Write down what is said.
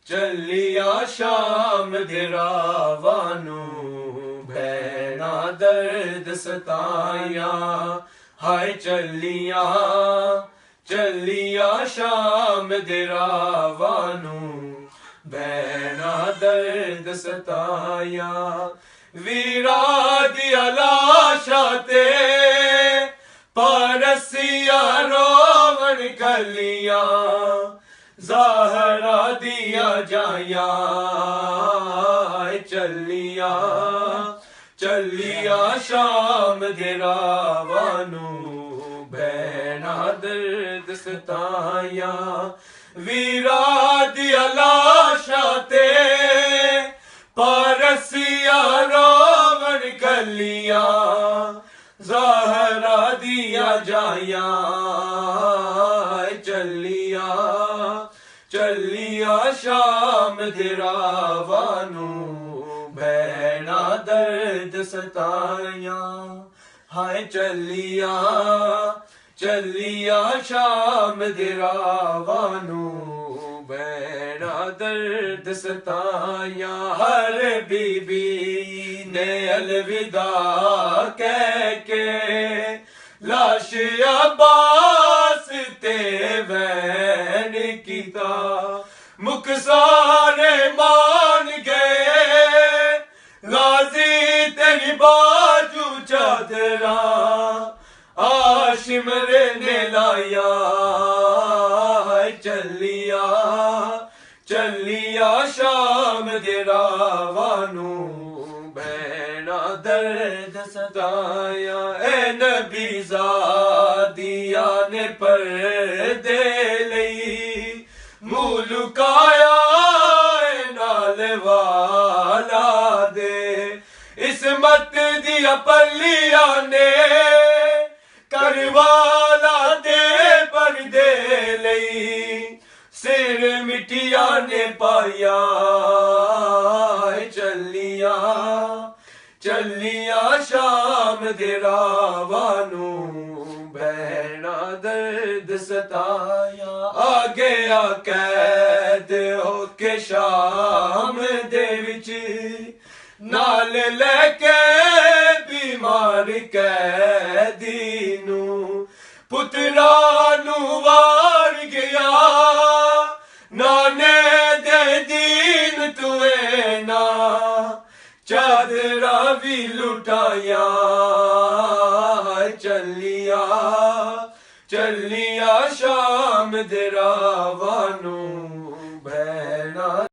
ਚੱਲੀਆਂ ਸ਼ਾਮ ਦੇ ਰਾਵਾਂ ਨੂੰ ਭੈਣਾ ਦਰਦ ਸਤਾਇਆ ਹਾਏ ਚੱਲੀਆਂ ਸ਼ਾਮ ਦੇ ਰਾਵਾਂ ਨੂੰ ਭੈਣਾ ਦਰਦ ਸਤਾਇਆ ਵੀਰਾਂ ਦੀਆਂ ਲਾਸ਼ਾਂ ਤੇ परसिया रोवन कलिया ज़हरा दिया जाया चलिया शाम दे रावानू भैना दर्द सताया वीरा दिया लाशा ते परसिया रोवन कलिया ज़हरा दिया जाया चलिया शाम दे रावानू भैना दर्द सताया हाय चलिया शाम दे रावानू भैना दर्द सताया हर बीबी ने अलविदा कह के लाश अब्बास ते वैन कीता मुखसारे मान गए गाजी तेरी बाजू चादरा आशिम ने लाया चलिया शाम दे रावानू भैना दर्द सताया ए नबी ज़ादिया ने पर्दे लई मुँह लुकाया नाल वाला दे इसमत दिया पल्लिया ने करवाला दे पर्दे लई सिर मिटिया ने पाया चलिया शाम दे रावानू भैना दर्द सताया आ गया कैद होके शाम दे विच नाल लेके बीमार कैदी नू पुत्रा नू वार गया नाने दे दीन तुए ना चादरा भी लुटाया चलिया शाम दे रावानू